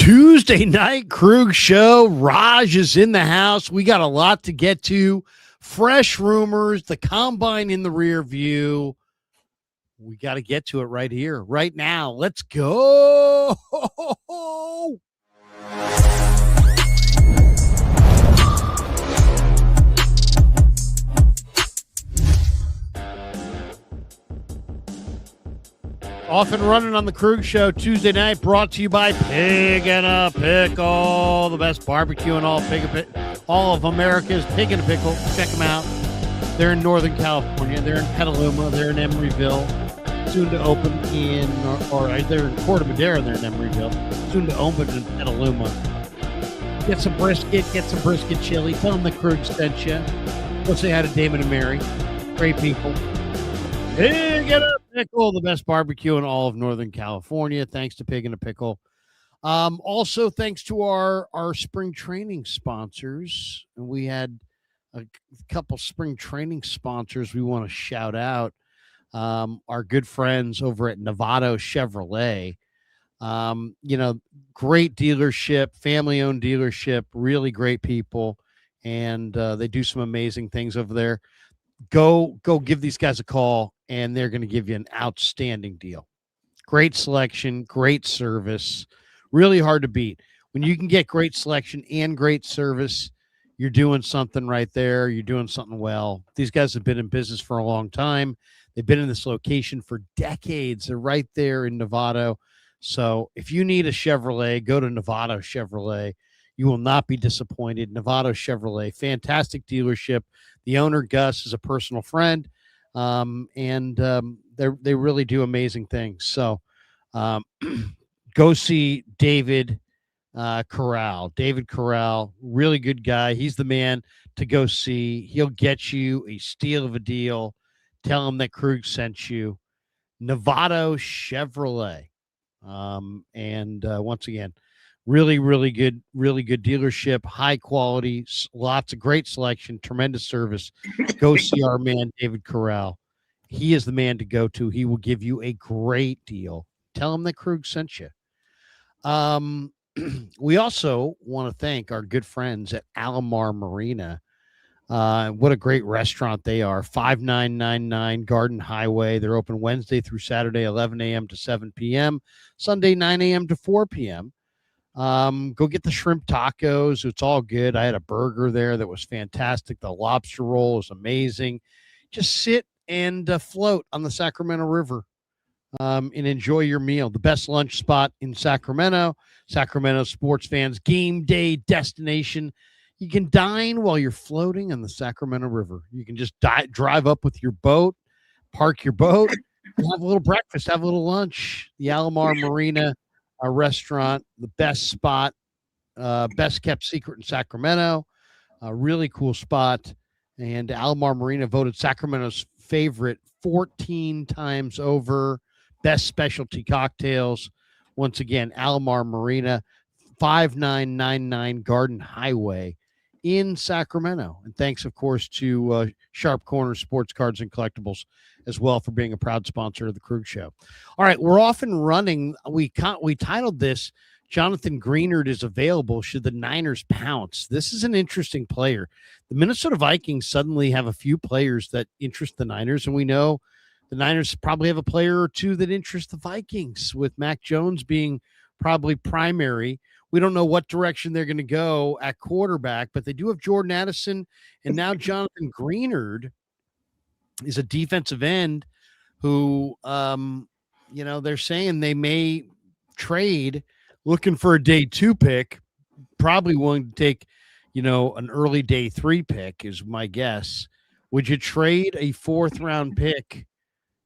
Tuesday night Krug show. Raj is in the house. We got a lot to get to. Fresh rumors, the combine in the rear view. We got to get to it right here, right now. Let's go. Off and running on the Krug Show Tuesday night, brought to you by Pig and a Pickle, the best barbecue in all of America's. Pig and a Pickle. Check them out. They're in Northern California. They're in Petaluma. They're in Emeryville. Soon to open in, or they're in Corte Madera. They're in Emeryville. Soon to open in Petaluma. Get some brisket chili. Tell them the Krug sent you. Go say hi to Damon and Mary. Great people. Pig and a Pickle, the best barbecue in all of Northern California. Thanks to Pig and a Pickle. Also, thanks to our spring training sponsors. And we had a couple spring training sponsors we want to shout out. Our good friends over at Novato Chevrolet. Great dealership, family-owned dealership, really great people. And they do some amazing things over there. Go give these guys a call, and they're going to give you an outstanding deal. Great selection, great service, really hard to beat. When you can get great selection and great service, you're doing something right there. You're doing something well. These guys have been in business for a long time. They've been in this location for decades. They're right there in Novato. So if you need a Chevrolet, go to Novato Chevrolet. You will not be disappointed. Novato Chevrolet, fantastic dealership. The owner, Gus, is a personal friend, and they really do amazing things. So go see David Corral. David Corral, really good guy. He's the man to go see. He'll get you a steal of a deal. Tell him that Krug sent you. Novato Chevrolet. Once again, really, really good dealership, high quality, lots of great selection, tremendous service. Go see our man, David Corral. He is the man to go to. He will give you a great deal. Tell him that Krug sent you. We also want to thank our good friends at Alomar Marina. What a great restaurant they are. 5999 Garden Highway. They're open Wednesday through Saturday, 11 a.m. to 7 p.m., Sunday, 9 a.m. to 4 p.m. Go get the shrimp tacos. It's all good. I had a burger there that was fantastic. The lobster roll is amazing. Just sit and float on the Sacramento River and enjoy your meal. The best lunch spot in Sacramento. Sacramento sports fans, game day destination. You can dine while you're floating on the Sacramento River. You can just drive up with your boat, park your boat, have a little breakfast, have a little lunch. The Alomar Marina restaurant, the best spot, best kept secret in Sacramento. A really cool spot. And Alomar Marina voted Sacramento's favorite 14 times over. Best specialty cocktails. Once again, Alomar Marina, 5999 Garden Highway in Sacramento. And thanks, of course, to Sharp Corner Sports Cards and Collectibles as well for being a proud sponsor of the Krug Show. All right, we're off and running. We titled this, Jonathan Greenard is available should the Niners pounce. This is an interesting player. The Minnesota Vikings suddenly have a few players that interest the Niners, and we know the Niners probably have a player or two that interest the Vikings, with Mac Jones being probably primary. We don't know what direction they're going to go at quarterback, but they do have Jordan Addison, and now Jonathan Greenard is a defensive end who, they're saying they may trade, looking for a day 2 pick, probably willing to take, an early day 3 pick is my guess. Would you trade a 4th round pick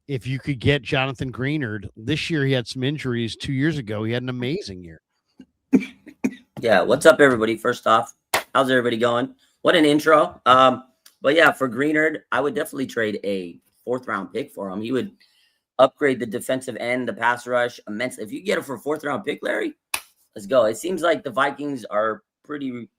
if you could get Jonathan Greenard? This year he had some injuries. 2 years ago he had an amazing year. Yeah, what's up, everybody? First off, how's everybody going? What an intro. But yeah, for Greenard, I would definitely trade a 4th round pick for him. He would upgrade the defensive end, the pass rush immensely. If you get it for a 4th round pick, Larry, let's go. It seems like the Vikings are pretty,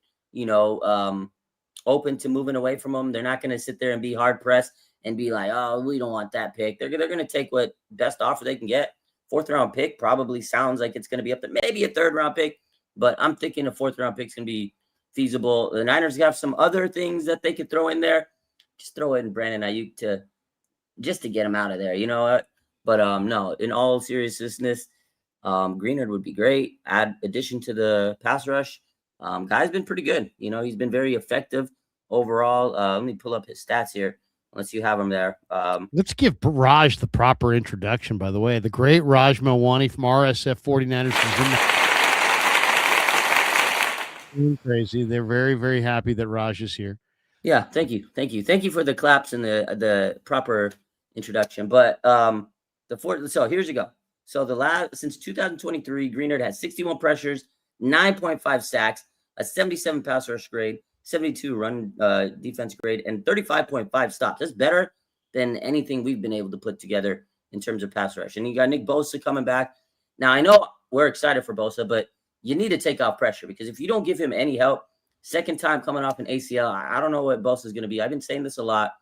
open to moving away from him. They're not going to sit there and be hard pressed and be like, oh, we don't want that pick. They're going to take what best offer they can get. 4th round pick probably sounds like it's going to be up to maybe a 3rd round pick. but I'm thinking a 4th-round pick's going to be feasible. The Niners have some other things that they could throw in there. Just throw in Brandon Ayuk just to get him out of there, you know what? But no, in all seriousness, Greenard would be great. Add addition to the pass rush. Guy's been pretty good. You know, he's been very effective overall. Let me pull up his stats here, unless you have him there. Let's give Raj the proper introduction, by the way. The great Raj Melwani from RSF 49ers is in the crazy. They're very, very happy that Raj is here. Yeah, thank you for the claps and the proper introduction. But so here's you go. So since 2023, Greenard had 61 pressures, 9.5 sacks, a 77 pass rush grade, 72 run defense grade, and 35.5 stops. That's better than anything we've been able to put together in terms of pass rush. And you got Nick Bosa coming back. Now, I know we're excited for Bosa, but you need to take off pressure, because if you don't give him any help, second time coming off an ACL, I don't know what Bosa is going to be. I've been saying this a lot.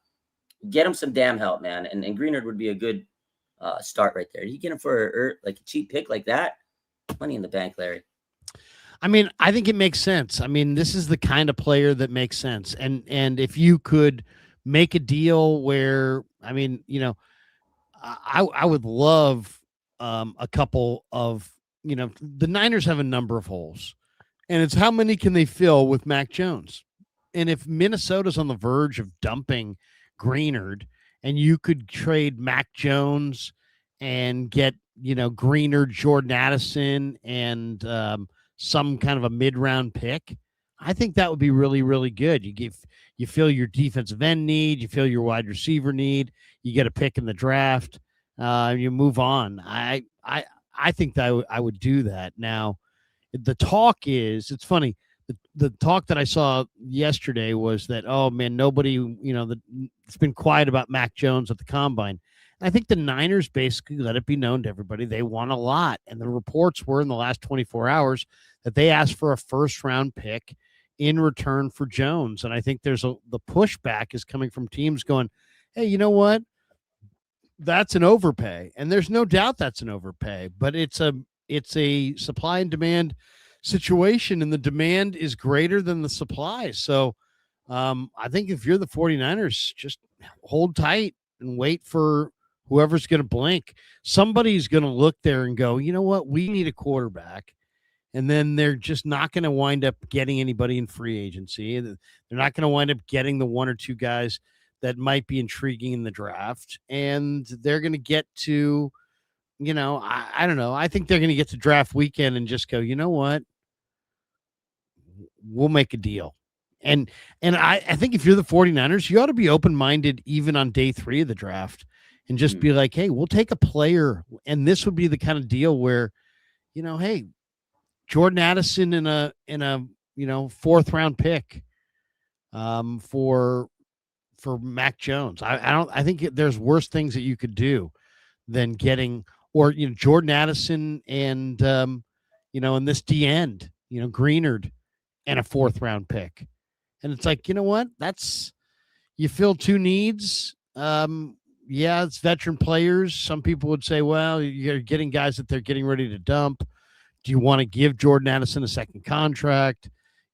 Get him some damn help, man. And Greenard would be a good start right there. You get him for like a cheap pick like that, money in the bank, Larry. I mean, I think it makes sense. I mean, this is the kind of player that makes sense. And if you could make a deal where, I mean, you know, I would love a couple of, you know, the Niners have a number of holes, and it's how many can they fill with Mac Jones? And if Minnesota's on the verge of dumping Greenard, and you could trade Mac Jones and get, you know, Greenard, Jordan Addison, and some kind of a mid-round pick, I think that would be really, really good. You fill your defensive end need, you fill your wide receiver need, you get a pick in the draft, you move on. I think that I would do that. Now, the talk is, it's funny. The talk that I saw yesterday was that, oh man, nobody, you know, it's been quiet about Mac Jones at the combine. And I think the Niners basically let it be known to everybody they want a lot. And the reports were in the last 24 hours that they asked for a 1st-round pick in return for Jones. And I think the pushback is coming from teams going, hey, you know what? That's an overpay. And there's no doubt that's an overpay, but it's a supply and demand situation, and the demand is greater than the supply. So I think if you're the 49ers, just hold tight and wait for whoever's going to blink. Somebody's going to look there and go, you know what? We need a quarterback. And then they're just not going to wind up getting anybody in free agency. They're not going to wind up getting the 1 or 2 guys that might be intriguing in the draft. And they're going to get to, you know, I don't know. I think they're going to get to draft weekend and just go, you know what? We'll make a deal. And I think if you're the 49ers, you ought to be open-minded even on day 3 of the draft and just be like, hey, we'll take a player. And this would be the kind of deal where, you know, hey, Jordan Addison in a you know, 4th-round pick for Mac Jones. I think there's worse things that you could do than getting, or, you know, Jordan Addison and you know, in this D end, you know, Greenard and a 4th-round pick. And it's like, you know what? You fill 2 needs. Yeah, it's veteran players. Some people would say, well, you're getting guys that they're getting ready to dump. Do you want to give Jordan Addison a 2nd contract?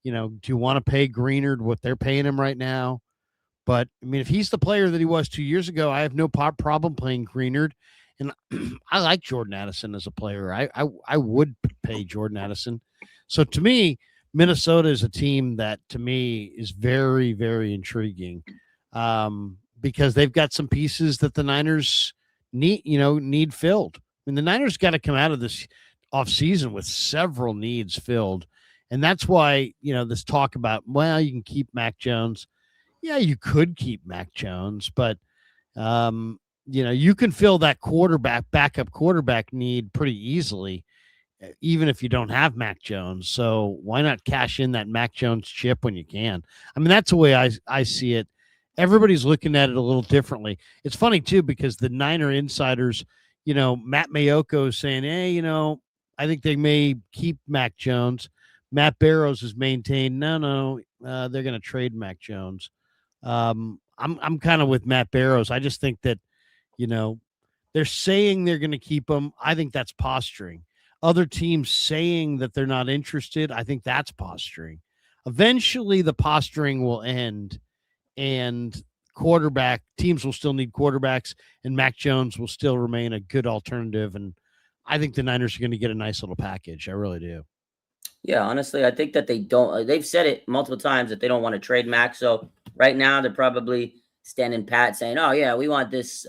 You know, do you want to pay Greenard what they're paying him right now? But I mean, if he's the player that he was 2 years ago, I have no problem playing Greenard. And I like Jordan Addison as a player. I would pay Jordan Addison. So to me, Minnesota is a team that, to me, is very, very intriguing because they've got some pieces that the Niners need filled. I mean, the Niners got to come out of this offseason with several needs filled. And that's why, you know, this talk about, well, you can keep Mac Jones. Yeah, you could keep Mac Jones, but, you know, you can fill that backup quarterback need pretty easily, even if you don't have Mac Jones. So why not cash in that Mac Jones chip when you can? I mean, that's the way I see it. Everybody's looking at it a little differently. It's funny, too, because the Niner insiders, you know, Matt Mayoko is saying, hey, you know, I think they may keep Mac Jones. Matt Barrows has maintained, no, they're going to trade Mac Jones. I'm kind of with Matt Barrows. I just think that, you know, they're saying they're going to keep him. I think that's posturing. other teams saying that they're not interested, I think that's posturing. Eventually, the posturing will end, and quarterback teams will still need quarterbacks, and Mac Jones will still remain a good alternative. And I think the Niners are going to get a nice little package. I really do. Yeah, honestly, I think that they don't. They've said it multiple times that they don't want to trade Mac. So right now they're probably standing pat, saying, "Oh yeah, we want this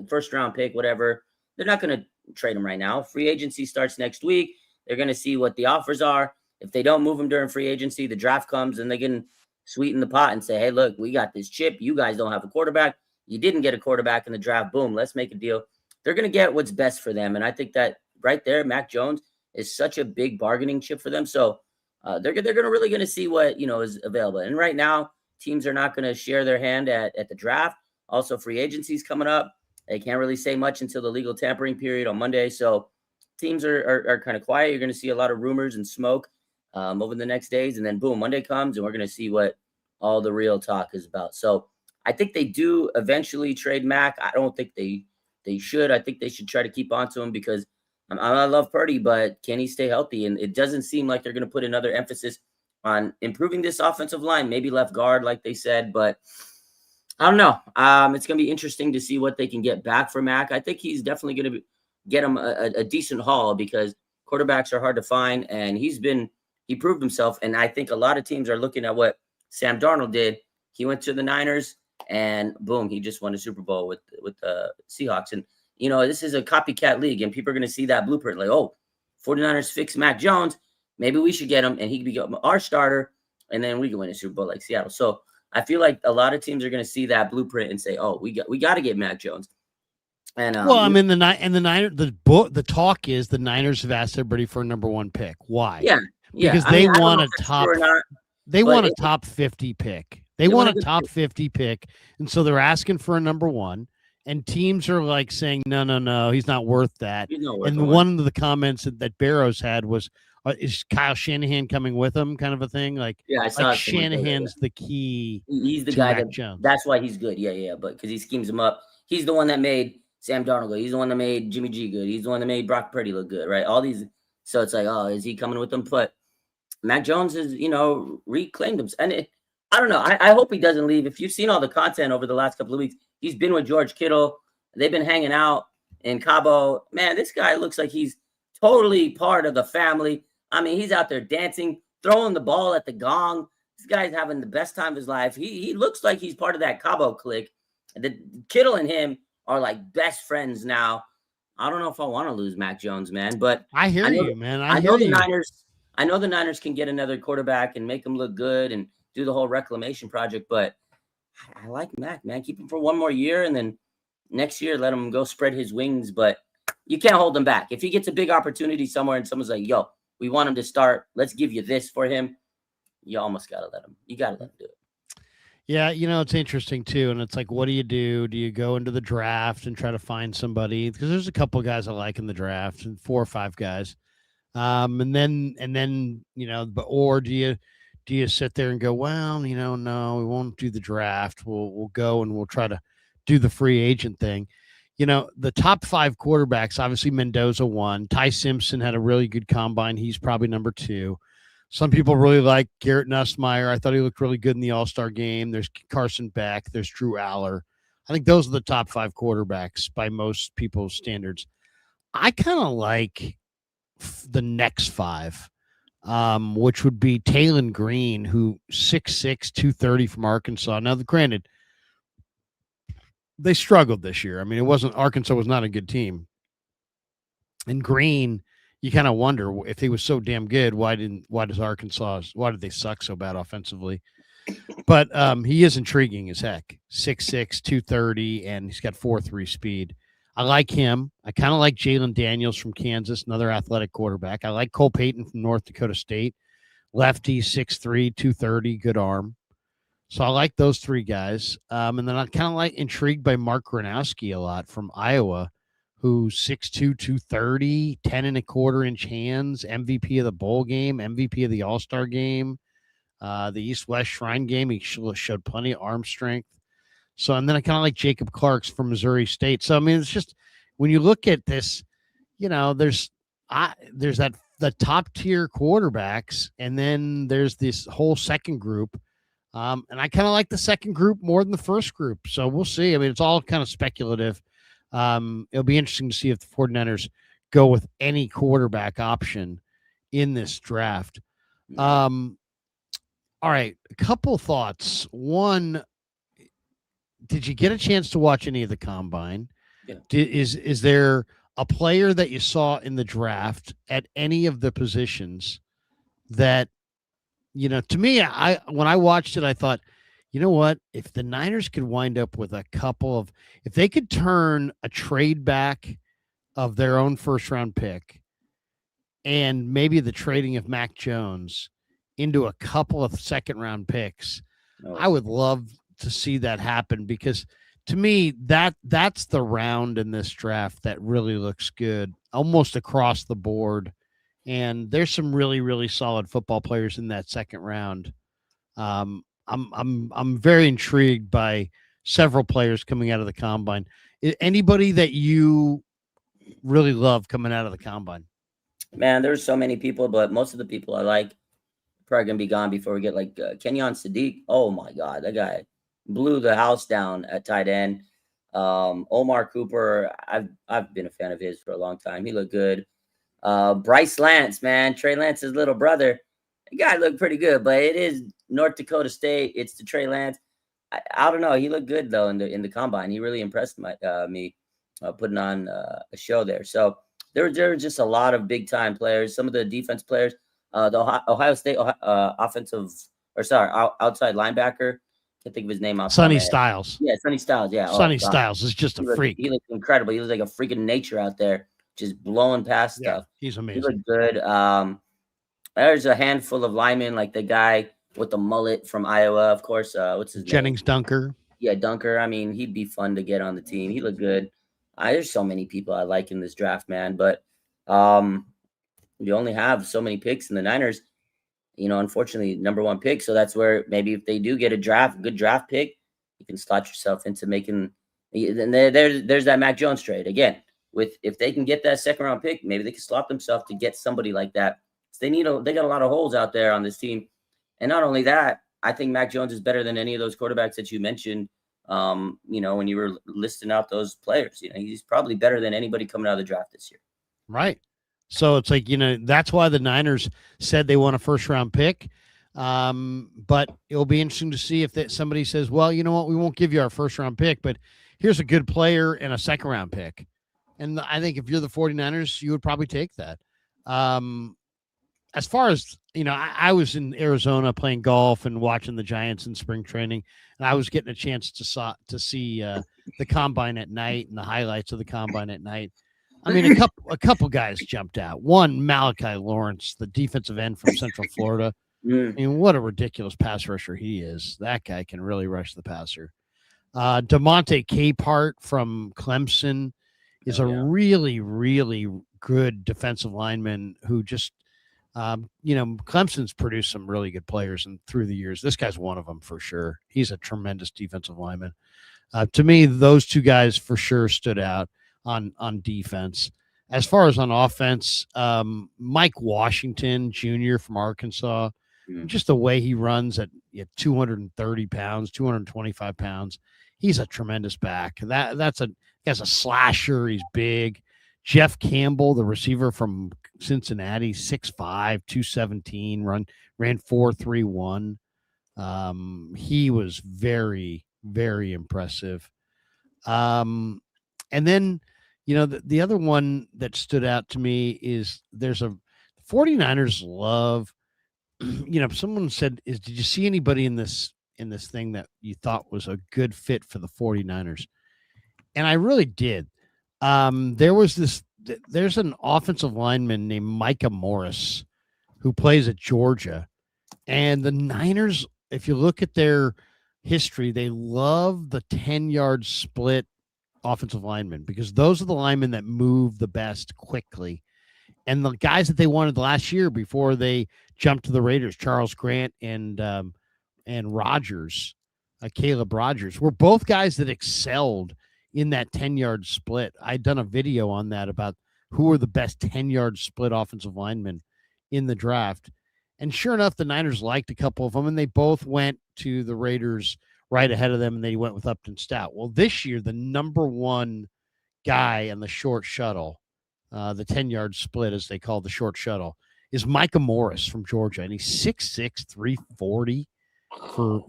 first round pick, whatever." They're not going to trade him right now. Free agency starts next week. They're going to see what the offers are. If they don't move him during free agency, the draft comes and they can sweeten the pot and say, "Hey, look, we got this chip. You guys don't have a quarterback. You didn't get a quarterback in the draft. Boom, let's make a deal." They're going to get what's best for them, and I think that right there, Mac Jones is such a big bargaining chip for them. So they're really going to see what is available. And right now, teams are not going to share their hand at the draft. Also, free agency's coming up. They can't really say much until the legal tampering period on Monday. So teams are kind of quiet. You're going to see a lot of rumors and smoke over the next days, and then boom, Monday comes, and we're going to see what all the real talk is about. So I think they do eventually trade Mac. I don't think they should. I think they should try to keep on to him because I love Purdy, but can he stay healthy? And it doesn't seem like they're going to put another emphasis on improving this offensive line, maybe left guard, like they said. But I don't know. It's going to be interesting to see what they can get back for Mac. I think he's definitely going to get him a decent haul because quarterbacks are hard to find, and he proved himself. And I think a lot of teams are looking at what Sam Darnold did. He went to the Niners, and boom, he just won a Super Bowl with the Seahawks. And this is a copycat league, and people are going to see that blueprint like, oh, 49ers fix Mac Jones. Maybe we should get him, and he could become our starter, and then we can win a Super Bowl like Seattle. So I feel like a lot of teams are going to see that blueprint and say, oh, we got to get Mac Jones. And well, I mean, the talk is the Niners have asked everybody for a number one pick. Why? Yeah. Because they want a top. They want a top 50 pick. They want a top 50 pick, and so they're asking for a number one. And teams are like saying, no, he's not worth that. And one of the comments that Barrows had was, is Kyle Shanahan coming with him, kind of a thing? Like, yeah, I saw Shanahan's the key. He's the guy that's why he's good. Yeah. But because he schemes him up. He's the one that made Sam Darnold good. He's the one that made Jimmy G good. He's the one that made Brock Purdy look good, right? All these. So it's like, oh, is he coming with them? But Mac Jones has, reclaimed him. And I don't know. I hope he doesn't leave. If you've seen all the content over the last couple of weeks, he's been with George Kittle. They've been hanging out in Cabo. Man, this guy looks like he's totally part of the family. I mean, he's out there dancing, throwing the ball at the gong. This guy's having the best time of his life. He looks like he's part of that Cabo clique. The Kittle and him are like best friends now. I don't know if I want to lose Mac Jones, man, but I hear you, man. I know the Niners can get another quarterback and make them look good and do the whole reclamation project, but I like Mac, man. Keep him for one more year, and then next year let him go spread his wings. But you can't hold him back. If he gets a big opportunity somewhere and someone's like, yo, we want him to start, let's give you this for him, you almost got to let him. You got to let him do it. Yeah, it's interesting, too. And it's like, what do you do? Do you go into the draft and try to find somebody? Because there's a couple of guys I like in the draft, and 4 or 5 guys. And then or do you sit there and go, well, no, we won't do the draft. We'll go and we'll try to do the free agent thing. The top 5 quarterbacks, obviously Mendoza won. Ty Simpson had a really good combine. He's probably number 2. Some people really like Garrett Nussmeier. I thought he looked really good in the All-Star game. There's Carson Beck. There's Drew Aller. I think those are the top 5 quarterbacks by most people's standards. I kind of like the next 5. Which would be Taylon Green, who 6'6", 230 from Arkansas. Now, granted, they struggled this year. I mean, Arkansas was not a good team. And Green, you kind of wonder if he was so damn good, why did they suck so bad offensively? But he is intriguing as heck. 6'6", 230, and he's got 4.3 speed. I like him. I kind of like Jalen Daniels from Kansas, another athletic quarterback. I like Cole Payton from North Dakota State. Lefty, 6'3", 230, good arm. So I like those 3 guys. And then I kind of intrigued by Mark Gronowski a lot from Iowa, who's 6'2", 230, 10.25-inch hands, MVP of the bowl game, MVP of the All-Star game, the East-West Shrine game. He showed plenty of arm strength. So, and then I kind of like Jacob Clarks from Missouri State. So, I mean, it's just when you look at this, there's there's the top tier quarterbacks, and then there's this whole second group. And I kind of like the second group more than the first group. So we'll see. I mean, it's all kind of speculative. It'll be interesting to see if the 49ers go with any quarterback option in this draft. All right, a couple thoughts. One, did you get a chance to watch any of the combine? Yeah. Is there a player that you saw in the draft at any of the positions that, to me, when I watched it, I thought, you know what? If the Niners could wind up with if they could turn a trade back of their own first round pick and maybe the trading of Mac Jones into a couple of second round picks, I would love to see that happen, because to me, that's the round in this draft that really looks good almost across the board. And there's some really, really solid football players in that second round. I'm very intrigued by several players coming out of the combine. Anybody that you really love coming out of the combine? Man, there's so many people, but most of the people I like probably gonna be gone before we get like Kenyon Sadiq. Oh my God, that guy blew the house down at tight end. Omar Cooper, I've been a fan of his for a long time. He looked good. Bryce Lance, man, Trey Lance's little brother. The guy looked pretty good, but it is North Dakota State. It's the Trey Lance. I don't know. He looked good though in the combine. He really impressed me putting on a show there. So there were just a lot of big time players. Some of the defense players, the Ohio State outside linebacker. Can't think of his name. Sonny Styles. Yeah, Sonny Styles. Yeah, Sonny Styles is just a freak. He looked incredible. He was like a freak of nature out there, just blowing past stuff. He's amazing. He looked good. There's a handful of linemen, like the guy with the mullet from Iowa, of course. What's his name? Jennings Dunker. Yeah, Dunker. I mean, he'd be fun to get on the team. He looked good. There's so many people I like in this draft, man. But you only have so many picks in the Niners. Unfortunately, number one pick. So that's where maybe if they do get a good draft pick, you can slot yourself into making. And there's that Mac Jones trade again. If they can get that second round pick, maybe they can slot themselves to get somebody like that. So they got a lot of holes out there on this team, and not only that, I think Mac Jones is better than any of those quarterbacks that you mentioned. When you were listing out those players, he's probably better than anybody coming out of the draft this year. Right. So it's like, that's why the Niners said they want a first round pick. But it'll be interesting to see if somebody says, well, you know what, we won't give you our first round pick, but here's a good player and a second round pick. And I think if you're the 49ers, you would probably take that. As far as, I was in Arizona playing golf and watching the Giants in spring training, and I was getting a chance to see the combine at night and the highlights of the combine at night. I mean, a couple guys jumped out. One, Malachi Lawrence, the defensive end from Central Florida. I mean, what a ridiculous pass rusher he is. That guy can really rush the passer. DeMonte Capehart from Clemson is a really, really good defensive lineman who just, Clemson's produced some really good players through the years. This guy's one of them for sure. He's a tremendous defensive lineman. To me, those two guys for sure stood out on defense. As far as on offense, Mike Washington Jr. from Arkansas, just the way he runs at 230 pounds, 225 pounds, he's a tremendous back. That's a slasher. He's big. Jeff Campbell, the receiver from Cincinnati, 6'5", 217, ran 4.31. He was very, very impressive. And then, the other one that stood out to me is there's 49ers love, someone said, did you see anybody in this thing that you thought was a good fit for the 49ers? And I really did. There's an offensive lineman named Micah Morris who plays at Georgia, and the Niners, if you look at their history, they love the 10-yard split offensive linemen because those are the linemen that move the best quickly. And the guys that they wanted last year before they jumped to the Raiders, Charles Grant and Rogers, Caleb Rogers, were both guys that excelled in that 10-yard split. I'd done a video on that about who are the best 10-yard split offensive linemen in the draft. And sure enough, the Niners liked a couple of them, and they both went to the Raiders right ahead of them, and they went with Upton Stout. Well, this year, the number one guy in the short shuttle, the 10-yard split, as they call the short shuttle, is Micah Morris from Georgia, and he's 6'6", 340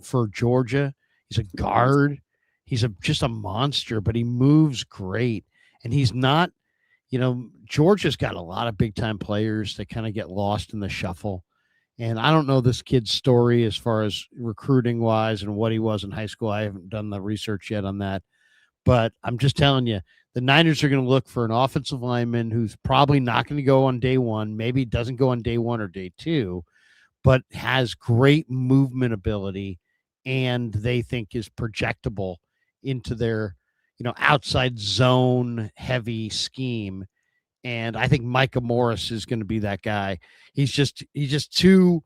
for Georgia. He's a guard. He's just a monster, but he moves great, and he's not. Georgia's got a lot of big-time players that kind of get lost in the shuffle. And I don't know this kid's story as far as recruiting-wise and what he was in high school. I haven't done the research yet on that. But I'm just telling you, the Niners are going to look for an offensive lineman who's probably not going to go on day one, maybe doesn't go on day one or day two, but has great movement ability and they think is projectable into their, outside zone heavy scheme. And I think Micah Morris is going to be that guy. He's too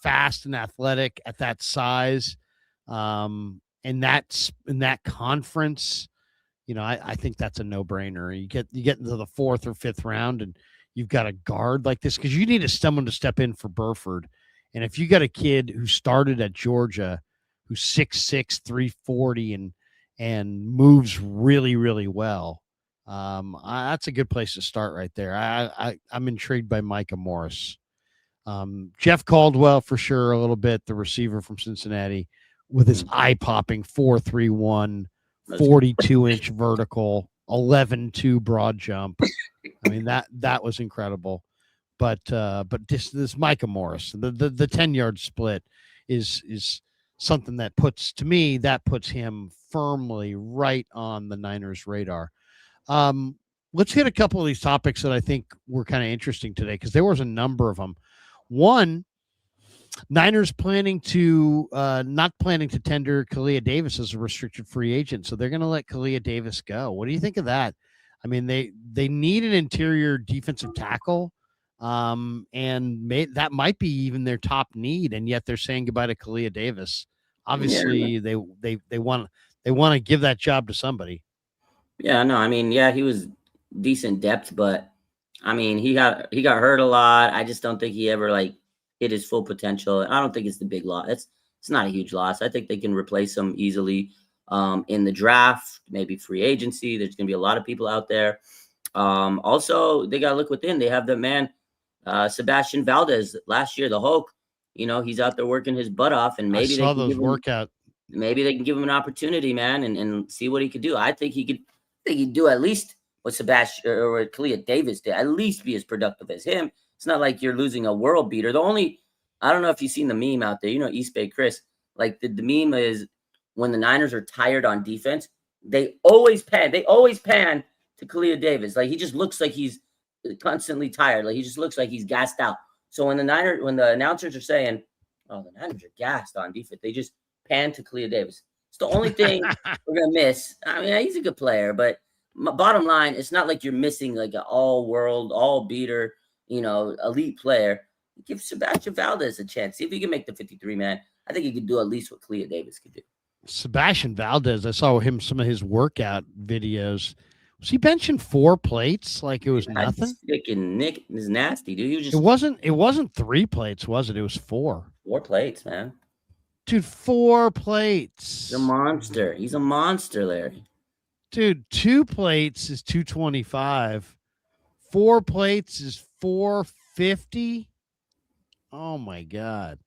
fast and athletic at that size. And in that conference, I think that's a no-brainer. You get into the 4th or 5th round and you've got a guard like this because you need someone to step in for Burford. And if you got a kid who started at Georgia who's 6'6", 340 and moves really, really well, that's a good place to start right there. I'm intrigued by Micah Morris. Jeff Caldwell for sure a little bit, the receiver from Cincinnati with his eye-popping 4.31, 42-inch vertical, 11.2 broad jump. I mean, that was incredible. But this Micah Morris, the 10-yard split is something that puts him firmly right on the Niners' radar. Let's hit a couple of these topics that I think were kind of interesting today because there was a number of them. One, Niners not planning to tender Kalia Davis as a restricted free agent, so they're going to let Kalia Davis go. What do you think of that? I mean, they need an interior defensive tackle, and that might be even their top need, and yet they're saying goodbye to Kalia Davis. Obviously, they want to give that job to somebody. Yeah, no, I mean, yeah, he was decent depth, but I mean, he got hurt a lot. I just don't think he ever hit his full potential. I don't think it's the big loss. It's not a huge loss. I think they can replace him easily in the draft, maybe free agency. There's going to be a lot of people out there. Also, they got to look within. They have the man, Sebastian Valdez, last year, the Hulk. He's out there working his butt off, and maybe I saw those workout. Maybe they can give him an opportunity, man, and see what he could do. I think he'd do at least what Sebastian or what Kalia Davis did, at least be as productive as him. It's not like you're losing a world beater. I don't know if you've seen the meme out there, East Bay Chris, the meme is when the Niners are tired on defense, they always pan to Kalia Davis. He just looks like he's constantly tired. He just looks like he's gassed out. So when the announcers are saying, oh, the Niners are gassed on defense, they just pan to Kalia Davis. It's the only thing we're going to miss. I mean, he's a good player, but bottom line, it's not like you're missing an all-world, all-beater, elite player. Give Sebastian Valdez a chance. See if he can make the 53, man. I think he could do at least what Kalia Davis could do. Sebastian Valdez, I saw some of his workout videos. Was he benching 4 plates like it was nothing? Nick is nasty, dude. It wasn't 3 plates, was it? It was 4. 4 plates, man. Dude, 4 plates. He's a monster. He's a monster, Larry. Dude, 2 plates is 225. 4 plates is 450. Oh my God.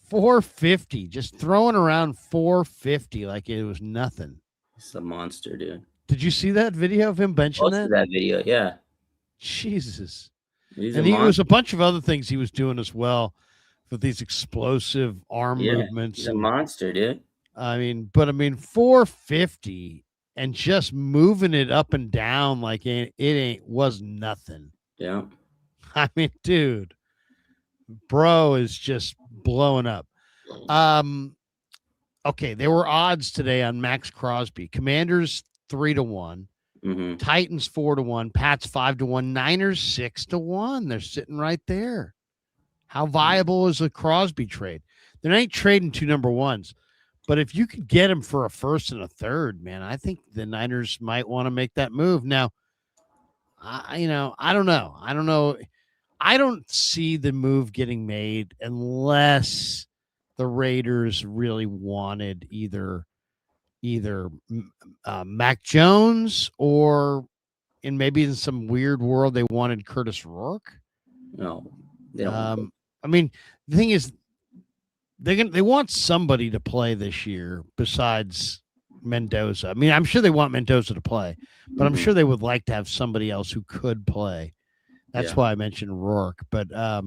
450. Just throwing around 450 like it was nothing. He's a monster, dude. Did you see that video of him benching that video, yeah. Jesus. He was a bunch of other things he was doing as well with these explosive arm movements. He's a monster, dude. 450 and just moving it up and down like was nothing. Yeah. I mean, dude, bro is just blowing up. Okay, there were odds today on Max Crosby. Commanders 3-1, Titans 4-1, Pats 5-1, Niners 6-1. They're sitting right there. How viable is a Crosby trade? They ain't trading 2 number ones, But if you could get him for a first and a third, man, I think the Niners might want to make that move. Now, I don't know. I don't see the move getting made unless the Raiders really wanted either Mac Jones or maybe in some weird world they wanted Curtis Rourke. No, they don't. I mean, the thing is, they want somebody to play this year besides Mendoza. I mean, I'm sure they want Mendoza to play, but I'm sure they would like to have somebody else who could play. That's why I mentioned Rourke. But I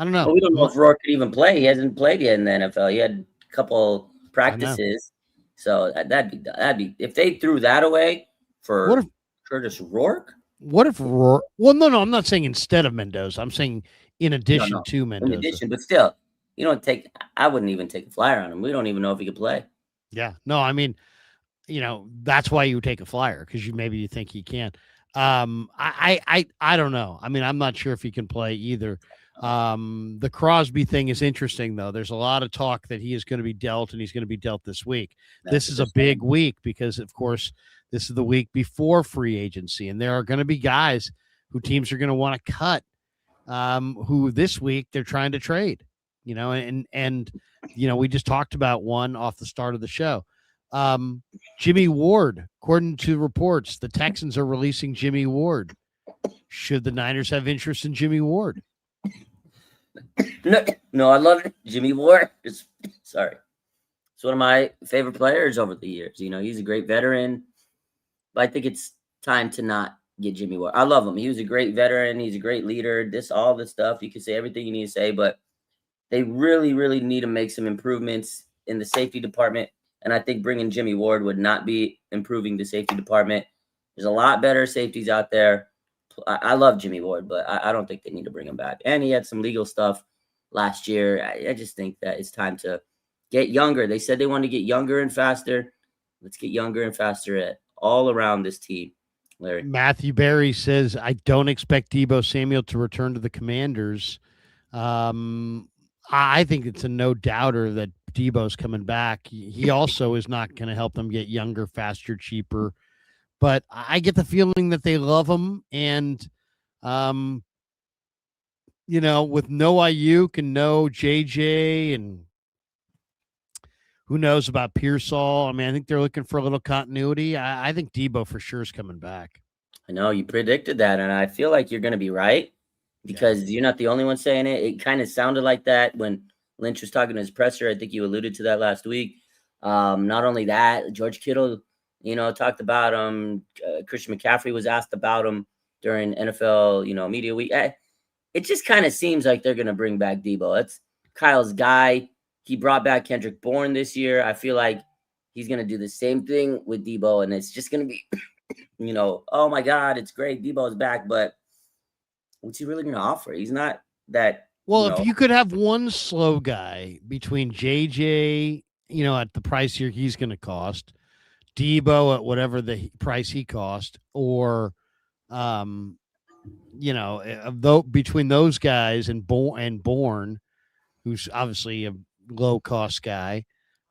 don't know. Well, we don't know if Rourke could even play. He hasn't played yet in the NFL. He had a couple practices, so that'd be if they threw that away for Curtis Rourke. What if Rourke? Well, no, I'm not saying instead of Mendoza. I'm saying in addition to Mendoza. In addition, but still, you don't take. I wouldn't even take a flyer on him. We don't even know if he could play. Yeah, no, I mean, that's why you would take a flyer because you think he can. I don't know. I mean, I'm not sure if he can play either. The Crosby thing is interesting though. There's a lot of talk that he is going to be dealt and he's going to be dealt this week. This is a big week because of course this is the week before free agency and there are going to be guys who teams are going to want to cut, who this week they're trying to trade, and we just talked about one off the start of the show. Jimmy Ward, according to reports, the Texans are releasing Jimmy Ward. Should the Niners have interest in Jimmy Ward? No, I love it. Jimmy Ward. Sorry. It's one of my favorite players over the years. He's a great veteran, but I think it's time to not get Jimmy Ward. I love him. He was a great veteran. He's a great leader. All this stuff. You can say everything you need to say, but they really, really need to make some improvements in the safety department. And I think bringing Jimmy Ward would not be improving the safety department. There's a lot better safeties out there. I love Jimmy Ward, but I don't think they need to bring him back. And he had some legal stuff last year. I just think that it's time to get younger. They said they want to get younger and faster. Let's get younger and faster all around this team, Larry. Matthew Berry says, I don't expect Deebo Samuel to return to the Commanders. I think it's a no-doubter that Deebo's coming back. He also is not going to help them get younger, faster, cheaper. But I get the feeling that they love him. And, with no Ayuk and no JJ and who knows about Pearsall. I mean, I think they're looking for a little continuity. I think Deebo for sure is coming back. I know you predicted that, and I feel like you're going to be right because you're not the only one saying it. It kind of sounded like that when Lynch was talking to his presser. I think you alluded to that last week. Not only that, George Kittle, talked about him. Christian McCaffrey was asked about him during NFL, media week. It just kind of seems like they're going to bring back Deebo. That's Kyle's guy. He brought back Kendrick Bourne this year. I feel like he's going to do the same thing with Deebo, and it's just going to be, oh my God, it's great. Deebo's back, but what's he really going to offer? He's not that. Well, if you could have one slow guy between JJ, at the price here he's going to cost, Deebo at whatever the price he cost, or, between those guys and Bourne, who's obviously a low-cost guy.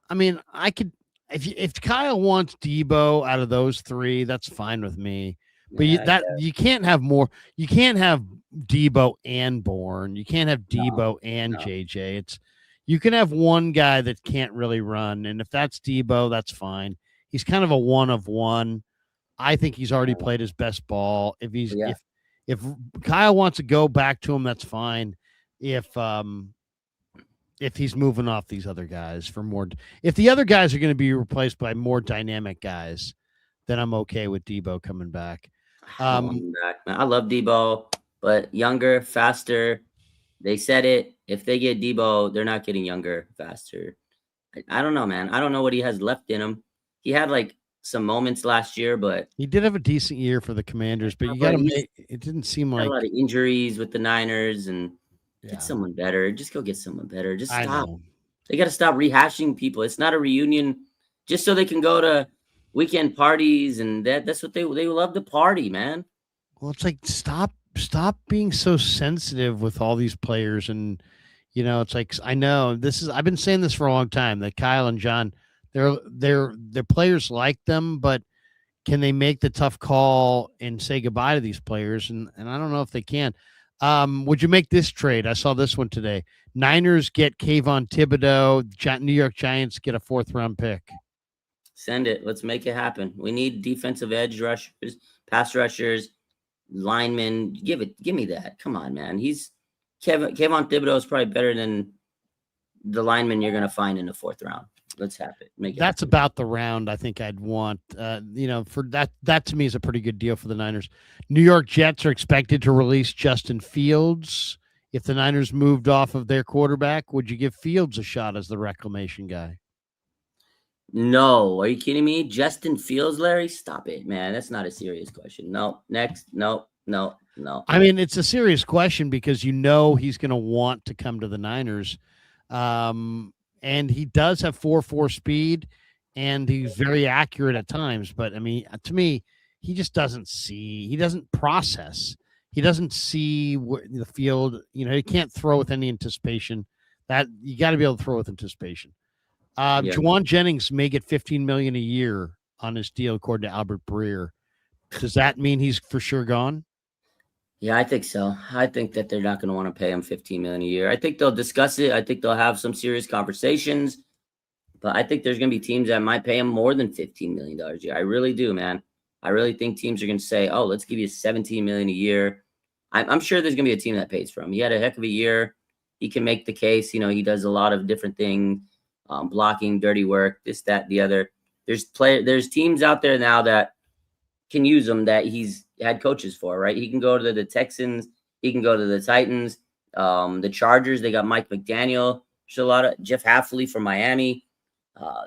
I mean, I could if Kyle wants Deebo out of those three, that's fine with me. But you can't have more. You can't have Deebo and Bourne. You can't have Deebo and JJ. You can have one guy that can't really run, and if that's Deebo, that's fine. He's kind of a one of one. I think he's already played his best ball. If Kyle wants to go back to him, that's fine. If he's moving off these other guys for more, if the other guys are going to be replaced by more dynamic guys, then I'm okay with Deebo coming back. I love Deebo, but younger, faster. They said it. If they get Deebo, they're not getting younger, faster. I don't know, man. I don't know what he has left in him. He had like some moments last year, but he did have a decent year for the Commanders. But you got to. It didn't seem like a lot of injuries with the Niners and. Get someone better. Just go get someone better. Just stop. They got to stop rehashing people. It's not a reunion just so they can go to weekend parties and that's what they love to party, man. Well, it's like stop being so sensitive with all these players and It's like I know this is. I've been saying this for a long time that Kyle and John, their players like them, but can they make the tough call and say goodbye to these players? And I don't know if they can. Would you make this trade? I saw this one today. Niners get Kayvon Thibodeau. New York Giants get a 4th-round pick. Send it. Let's make it happen. We need defensive edge rushers, pass rushers, linemen. Give me that. Come on, man. Kayvon Thibodeau is probably better than the lineman you're going to find in the 4th round. Let's have it. That's about the round I think I'd want. For that to me is a pretty good deal for the Niners. New York Jets are expected to release Justin Fields. If the Niners moved off of their quarterback, would you give Fields a shot as the reclamation guy? No. Are you kidding me? Justin Fields, Larry? Stop it, man. That's not a serious question. No. Next. No. I mean, it's a serious question because he's going to want to come to the Niners. And he does have 4.4 speed, and he's very accurate at times. But, I mean, to me, he just doesn't see. He doesn't process. He doesn't see the field. He can't throw with any anticipation. That you got to be able to throw with anticipation. Juwan Jennings may get $15 million a year on his deal, according to Albert Breer. Does that mean he's for sure gone? Yeah, I think so. I think that they're not going to want to pay him $15 million a year. I think they'll discuss it. I think they'll have some serious conversations. But I think there's going to be teams that might pay him more than $15 million a year. I really do, man. I really think teams are going to say, "Oh, let's give you $17 million a year." I'm sure there's going to be a team that pays for him. He had a heck of a year. He can make the case. He does a lot of different things, blocking, dirty work, this, that, the other. There's teams out there now that can use him that he's had coaches for, right? He can go to the Texans. He can go to the Titans. The Chargers, they got Mike McDaniel. There's a lot of Jeff Hafley from Miami.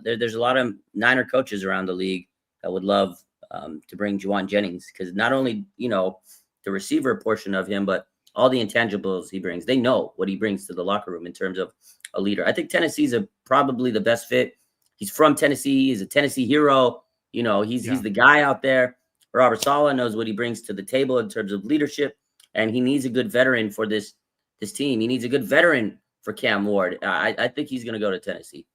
There's a lot of Niner coaches around the league that would love to bring Juwan Jennings because not only, the receiver portion of him, but all the intangibles he brings. They know what he brings to the locker room in terms of a leader. I think Tennessee's probably the best fit. He's from Tennessee. He's a Tennessee hero. He's the guy out there. Robert Saleh knows what he brings to the table in terms of leadership, and he needs a good veteran for this team. He needs a good veteran for Cam Ward. I think he's going to go to Tennessee.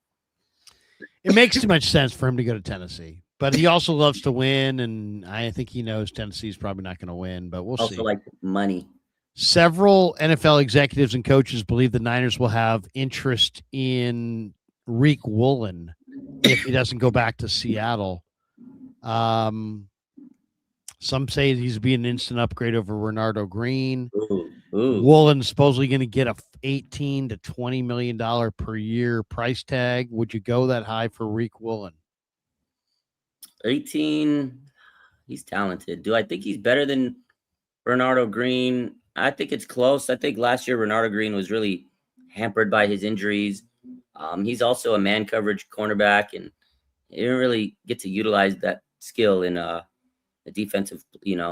It makes too much sense for him to go to Tennessee, but he also loves to win, and I think he knows Tennessee's probably not going to win, but we'll see. Also like money. Several NFL executives and coaches believe the Niners will have interest in Riq Woolen if he doesn't go back to Seattle. Some say he's being an instant upgrade over Renardo Green. Ooh. Woolen's supposedly going to get a $18 to $20 million per year price tag. Would you go that high for Riq Woolen? 18. He's talented. Do I think he's better than Renardo Green? I think it's close. I think last year Renardo Green was really hampered by his injuries. He's also a man coverage cornerback, and he didn't really get to utilize that skill in a defensive,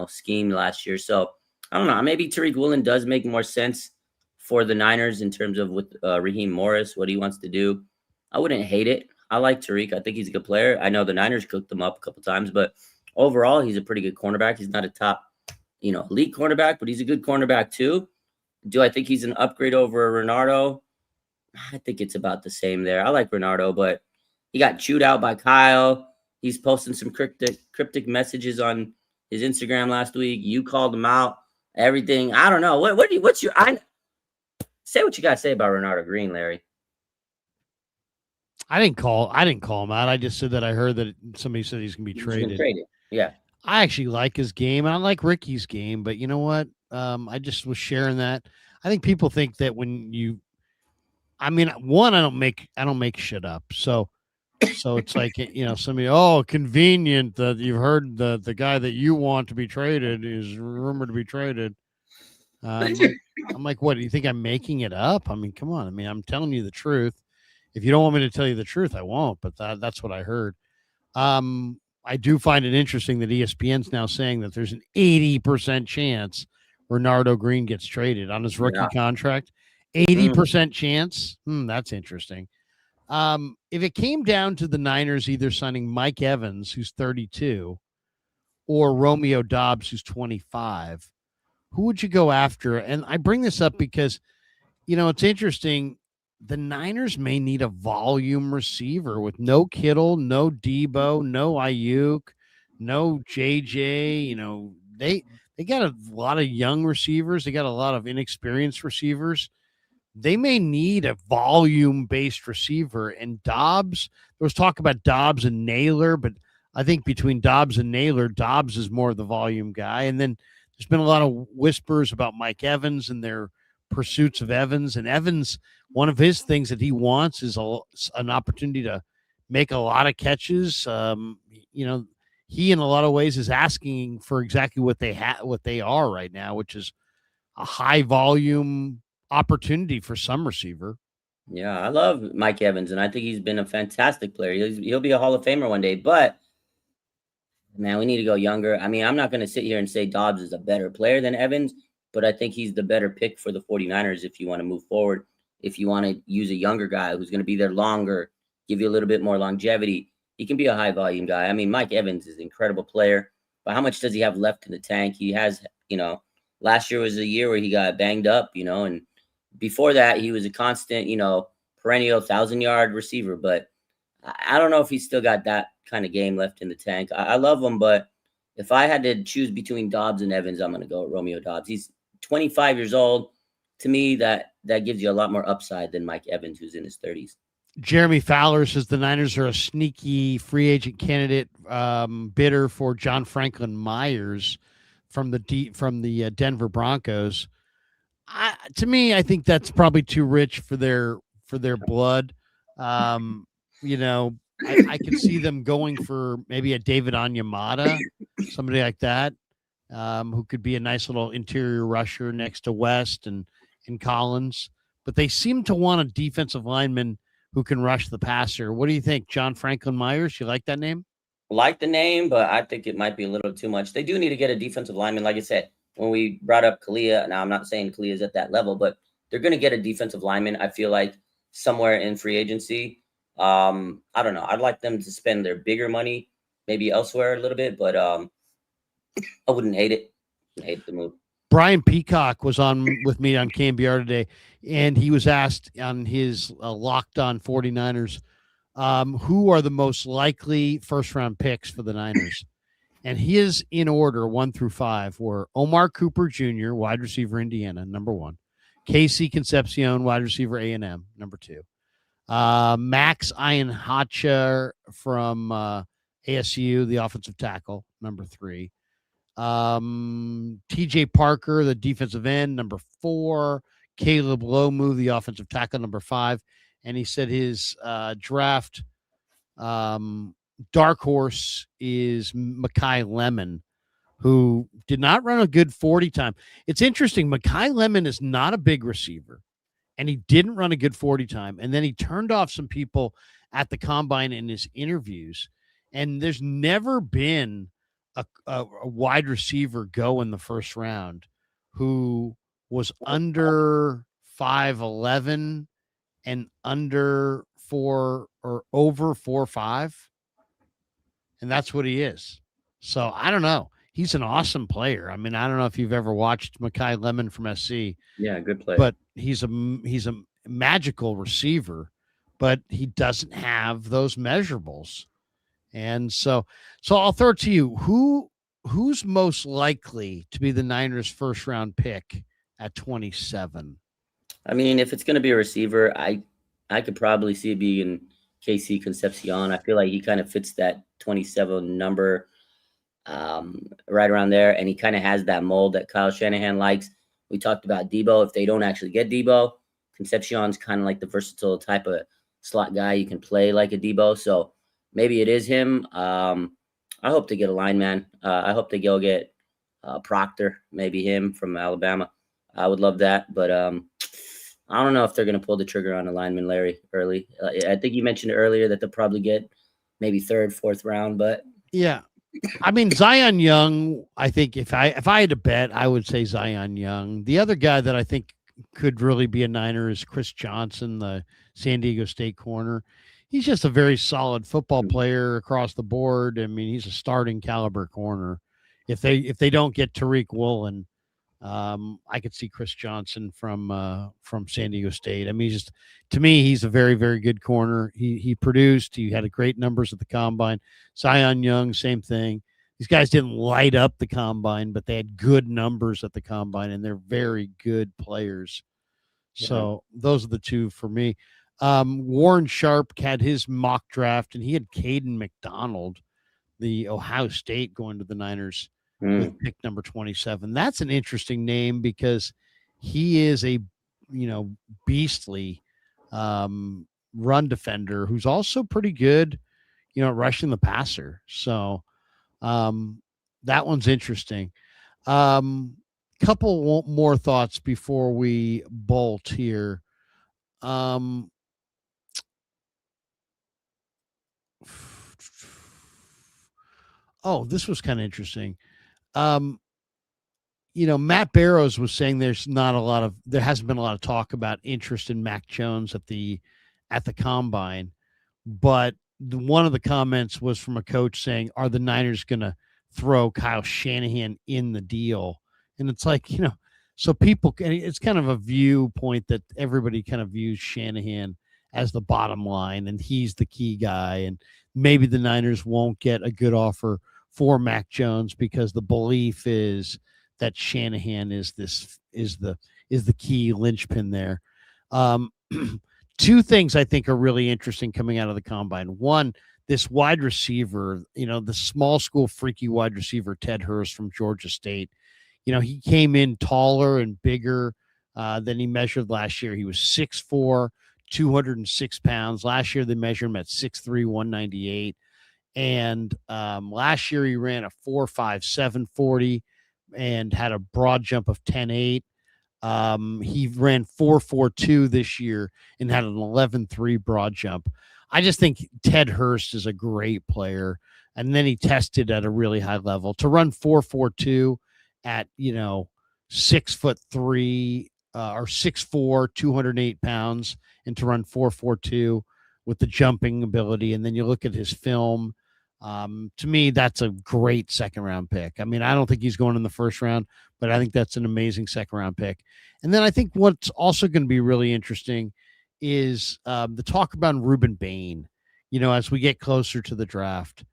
scheme last year. So I don't know. Maybe Tariq Woolen does make more sense for the Niners in terms of with Raheem Morris, what he wants to do. I wouldn't hate it. I like Tariq. I think he's a good player. I know the Niners cooked him up a couple times, but overall, he's a pretty good cornerback. He's not a top, elite cornerback, but he's a good cornerback too. Do I think he's an upgrade over Renardo? I think it's about the same there. I like Renardo, but he got chewed out by Kyle. He's posting some cryptic messages on his Instagram last week. You called him out. Everything. I don't know. Say what you got to say about Renardo Green, Larry. I didn't call him out. I just said that I heard that somebody said he's going to be traded. Yeah. I actually like his game. And I like Ricky's game, but you know what? I just was sharing that. I think people think that I don't make shit up. So it's like, somebody, convenient that you've heard the guy that you want to be traded is rumored to be traded. I'm like, what, do you think I'm making it up? I mean, come on. I mean, I'm telling you the truth. If you don't want me to tell you the truth, I won't, but that's what I heard. I do find it interesting that ESPN's now saying that there's an 80% chance Renardo Green gets traded on his rookie contract. 80% chance. That's interesting. If it came down to the Niners either signing Mike Evans, who's 32, or Romeo Doubs, who's 25, who would you go after? And I bring this up because It's interesting. The Niners may need a volume receiver with no Kittle, no Debo, no Ayuk, no JJ. They got a lot of young receivers. They got a lot of inexperienced receivers. They may need a volume based receiver. And Dobbs, there was talk about Dobbs and Naylor, but I think between Dobbs and Naylor, Dobbs is more of the volume guy. And then there's been a lot of whispers about Mike Evans and their pursuits of Evans. And Evans, one of his things that he wants is an opportunity to make a lot of catches. He in a lot of ways is asking for exactly what they are right now, which is a high volume opportunity for some receiver. Yeah, I love Mike Evans, and I think he's been a fantastic player. He'll be a Hall of Famer one day, but man, we need to go younger. I mean, I'm not going to sit here and say Dobbs is a better player than Evans, but I think he's the better pick for the 49ers if you want to move forward. If you want to use a younger guy who's going to be there longer, give you a little bit more longevity, he can be a high volume guy. I mean, Mike Evans is an incredible player, but how much does he have left in the tank? He has, last year was a year where he got banged up, and before that, he was a constant, perennial 1,000-yard receiver. But I don't know if he's still got that kind of game left in the tank. I love him, but if I had to choose between Dobbs and Evans, I'm going to go with Romeo Dobbs. He's 25 years old. To me, that gives you a lot more upside than Mike Evans, who's in his 30s. Jeremy Fowler says the Niners are a sneaky free agent candidate bidder for John Franklin Myers from the Denver Broncos. To me, I think that's probably too rich for their blood. I could see them going for maybe a David Onyemata, somebody like that, who could be a nice little interior rusher next to West and Collins. But they seem to want a defensive lineman who can rush the passer. What do you think, John Franklin Myers? You like that name? Like the name, but I think it might be a little too much. They do need to get a defensive lineman, like I said. When we brought up Kalia, now I'm not saying Kalia is at that level, but they're going to get a defensive lineman, I feel like, somewhere in free agency. I don't know. I'd like them to spend their bigger money maybe elsewhere a little bit, but I wouldn't hate it. Hate the move. Brian Peacock was on with me on KMBR today, and he was asked on his Locked On 49ers, who are the most likely first-round picks for the Niners? And his in order 1 through 5 were Omar Cooper Jr., wide receiver, Indiana, number 1. Casey Concepcion, wide receiver, A&M, number 2. Max Ianhacha from ASU, the offensive tackle, number 3. TJ Parker, the defensive end, number 4. Caleb Lomu, the offensive tackle, number 5. And he said his draft dark horse is Mekhi Lemon, who did not run a good 40 time. It's interesting. Mekhi Lemon is not a big receiver, and he didn't run a good 40 time. And then he turned off some people at the combine in his interviews. And there's never been a wide receiver go in the first round who was under 5'11" and under 4 or over 4'5". And that's what he is. So I don't know. He's an awesome player. I mean, I don't know if you've ever watched Mekhi Lemon from SC. Yeah, good player. But he's a magical receiver, but he doesn't have those measurables. And so I'll throw it to you. Who's most likely to be the Niners' first round pick at 27? I mean, if it's going to be a receiver, I could probably see it being Casey Concepcion. I feel like he kind of fits that 27 number right around there, and he kind of has that mold that Kyle Shanahan likes. We talked about Debo. If they don't actually get Debo, Concepcion's kind of like the versatile type of slot guy. You can play like a Debo, so maybe it is him. I hope they get a lineman. I hope they go get Proctor, maybe him from Alabama. I would love that, but I don't know if they're going to pull the trigger on a lineman, Larry, early. I think you mentioned earlier that they'll probably get maybe 3rd, 4th round, but yeah. I mean, Zion Young, I think if I had to bet, I would say Zion Young. The other guy that I think could really be a Niner is Chris Johnson, the San Diego State corner. He's just a very solid football player across the board. I mean, he's a starting caliber corner. If they don't get Tariq Woolen, I could see Chris Johnson from San Diego State. I mean, just to me, he's a very, very good corner. He produced. He had great numbers at the combine. Zion Young, same thing. These guys didn't light up the combine, but they had good numbers at the combine, and they're very good players. So those are the two for me. Warren Sharp had his mock draft, and he had Caden McDonald, the Ohio State, going to the Niners with pick number 27. That's an interesting name because he is a beastly run defender who's also pretty good, rushing the passer. So that one's interesting. Couple more thoughts before we bolt here. Oh, this was kind of interesting. Matt Barrows was saying there hasn't been a lot of talk about interest in Mac Jones at the combine, but one of the comments was from a coach saying, "Are the Niners going to throw Kyle Shanahan in the deal?" And it's like, so it's kind of a viewpoint that everybody kind of views Shanahan as the bottom line, and he's the key guy, and maybe the Niners won't get a good offer for Mac Jones because the belief is that Shanahan is the key linchpin there. Two things I think are really interesting coming out of the combine. One, this wide receiver, the small school freaky wide receiver, Ted Hurst from Georgia State. He came in taller and bigger than he measured last year. He was 6'4", 206 pounds. Last year, they measured him at 6'3", 198. And last year, he ran a 4.5 740 and had a broad jump of 10.8. He ran 4.42 this year and had an 11.3 broad jump. I just think Ted Hurst is a great player. And then he tested at a really high level. To run 4.42 at 6'3" or 6'4", 208 pounds, and to run 4.42 with the jumping ability, and then you look at his film. To me, that's a great second round pick. I mean, I don't think he's going in the first round, but I think that's an amazing second round pick. And then I think what's also going to be really interesting is the talk about Reuben Bain, as we get closer to the draft.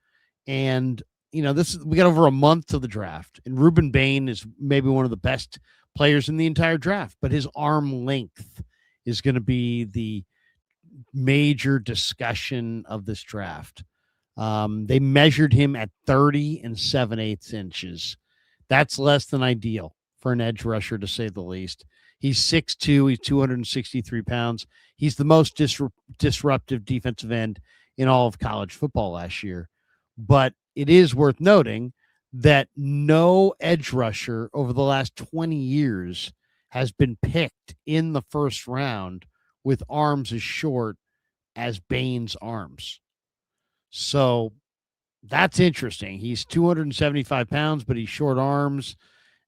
And, we got over a month to the draft, and Reuben Bain is maybe one of the best players in the entire draft, but his arm length is going to be the major discussion of this draft. They measured him at 30 7/8 inches. That's less than ideal for an edge rusher, to say the least. He's 6'2", he's 263 pounds. He's the most disruptive defensive end in all of college football last year. But it is worth noting that no edge rusher over the last 20 years has been picked in the first round with arms as short as Bain's arms. So that's interesting. He's 275 pounds, but he's short arms,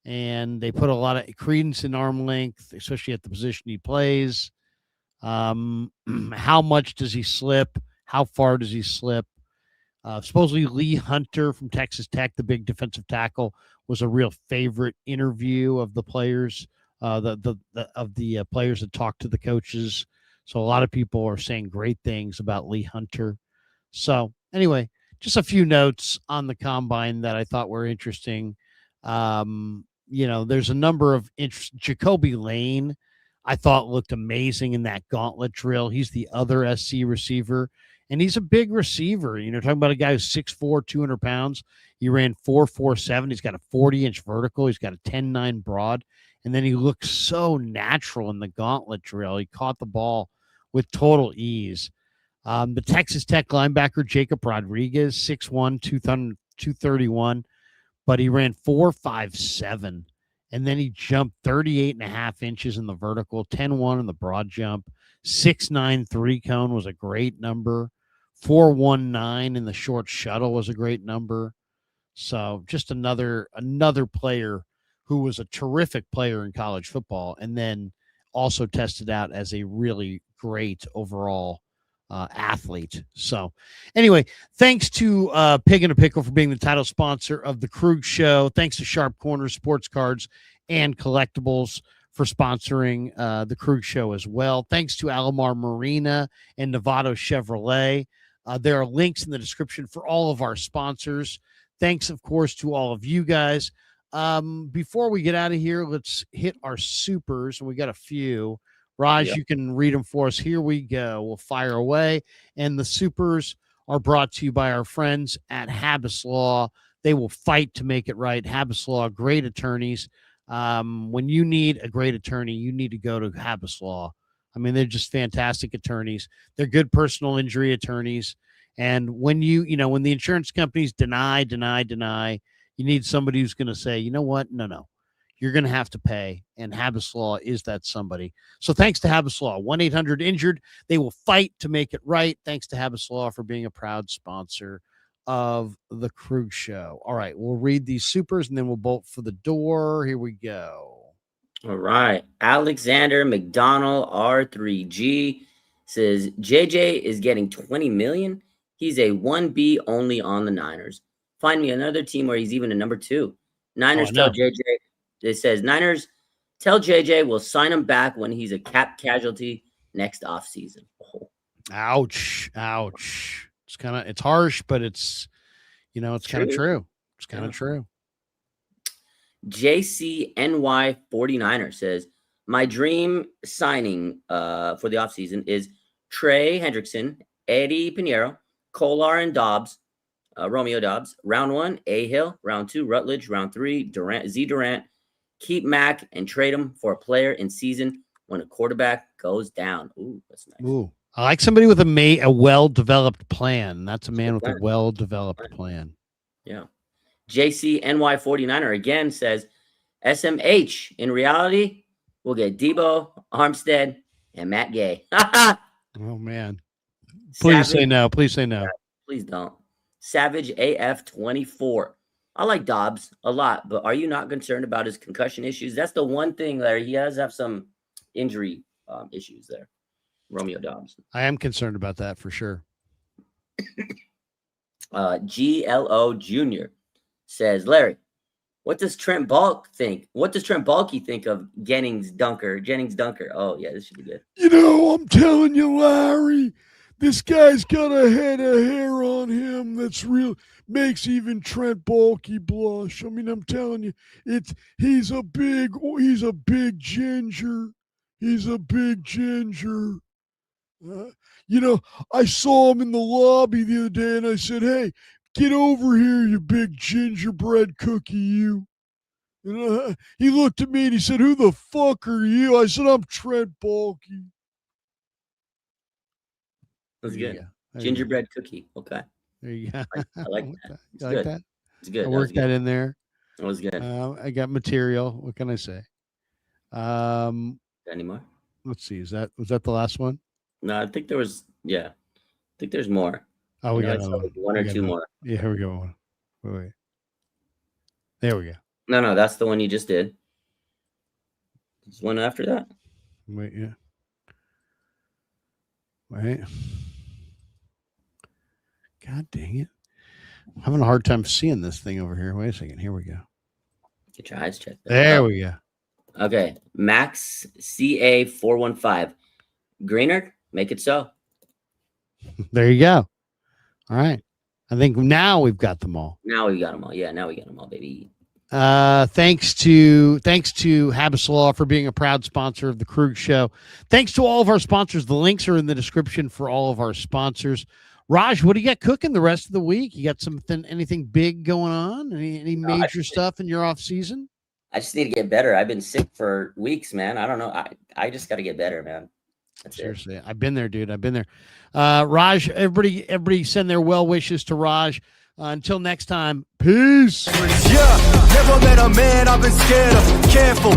and they put a lot of credence in arm length, especially at the position he plays. How much does he slip? How far does he slip? Supposedly Lee Hunter from Texas Tech, the big defensive tackle, was a real favorite interview of the players, the players that talked to the coaches. So a lot of people are saying great things about Lee Hunter. So anyway, just a few notes on the combine that I thought were interesting. There's a number of Jacoby Lane, I thought looked amazing in that gauntlet drill. He's the other SC receiver, and he's a big receiver. Talking about a guy who's 6'4", 200 pounds. He ran 4.47. He's got a 40-inch vertical. He's got a 10.9 broad, and then he looks so natural in the gauntlet drill. He caught the ball with total ease. The Texas Tech linebacker, Jacob Rodriguez, 6'1", 231, but he ran 4.57, and then he jumped 38.5 inches in the vertical, 10.1 in the broad jump, 6'9" 3-cone was a great number, 4.19 in the short shuttle was a great number. So just another player who was a terrific player in college football, and then also tested out as a really great overall athlete. So anyway, thanks to Pig and a Pickle for being the title sponsor of the Krug Show. Thanks to Sharp Corner Sports Cards and Collectibles for sponsoring the Krug Show as well. Thanks to Alomar Marina and Novato Chevrolet. There are links in the description for all of our sponsors. Thanks, of course, to all of you guys. Before we get out of here, let's hit our supers, and we got a few. Raj, you can read them for us. Here we go. We'll fire away. And the supers are brought to you by our friends at Habbas Law. They will fight to make it right. Habbas Law, great attorneys. When you need a great attorney, you need to go to Habbas Law. I mean, they're just fantastic attorneys. They're good personal injury attorneys. And when when the insurance companies deny, you need somebody who's going to say, you know what? No. You're going to have to pay. And Habbas Law is that somebody. So thanks to Habbas Law. 1-800-INJURED. They will fight to make it right. Thanks to Habbas Law for being a proud sponsor of the Krug Show. All right, we'll read these supers and then we'll bolt for the door. Here we go. All right. Alexander McDonald R3G says JJ is getting $20 million. He's a 1B only on the Niners. Find me another team where he's even a number 2. Niners tell JJ. It says Niners tell JJ we'll sign him back when he's a cap casualty next offseason. Oh. Ouch. It's harsh, but it's kind of true. It's kind of true. JCNY 49er says, my dream signing for the offseason is Trey Hendrickson, Eddie Pinheiro, Kolar and Dobbs, Romeo Dobbs. Round 1, A. Hill. Round 2, Rutledge. Round 3, Durant. Keep Mac and trade him for a player in season when a quarterback goes down. Ooh, that's nice. Ooh, I like somebody with a well-developed plan. That's a man with a well-developed plan. Yeah. JCNY 49er again says, SMH, in reality, we'll get Debo, Armstead, and Matt Gay. Oh, man. Please say no. Please say no. Please don't. Savage AF 24. I like Dobbs a lot, but are you not concerned about his concussion issues? That's the one thing there. He does have some injury issues there. Romeo Dobbs. I am concerned about that for sure. GLO Jr. says, Larry, what does Trent Balky think of Jennings Dunker? Oh, yeah, this should be good. I'm telling you, Larry, this guy's got a head of hair on him that's real, makes even Trent Balky blush. I mean, I'm telling you, he's a big ginger. He's a big ginger. I saw him in the lobby the other day, and I said, hey, get over here, you big gingerbread cookie, you. And he looked at me, and he said, who the fuck are you? I said, I'm Trent Balky. That's good. Gingerbread cookie. Okay. There you go. I like that. It's you good. like that? It's good. I worked that in there. That was good. I got material. What can I say? Any more? Let's see. Was that the last one? No, I think there was. Yeah, I think there's more. Oh, we got one or two more. Yeah, here we go. Wait. There we go. No, that's the one you just did. There's one after that. Wait, yeah. Wait. God dang it. I'm having a hard time seeing this thing over here. Wait a second. Here we go. Get your eyes checked. There we go. Okay. Max CA 415. Greenard, make it so. There you go. All right. I think now we've got them all. Now we got them all. Yeah, now we got them all, baby. Thanks to Habbas Law for being a proud sponsor of the Krug Show. Thanks to all of our sponsors. The links are in the description for all of our sponsors. Raj, what do you got cooking the rest of the week? You got anything big going on? Any major stuff in your off season? I just need to get better. I've been sick for weeks, man. I don't know. I just got to get better, man. Seriously, I've been there, dude. I've been there. Raj, everybody send their well wishes to Raj. Until next time, peace. Yeah, never met a man I've been scared of. Careful.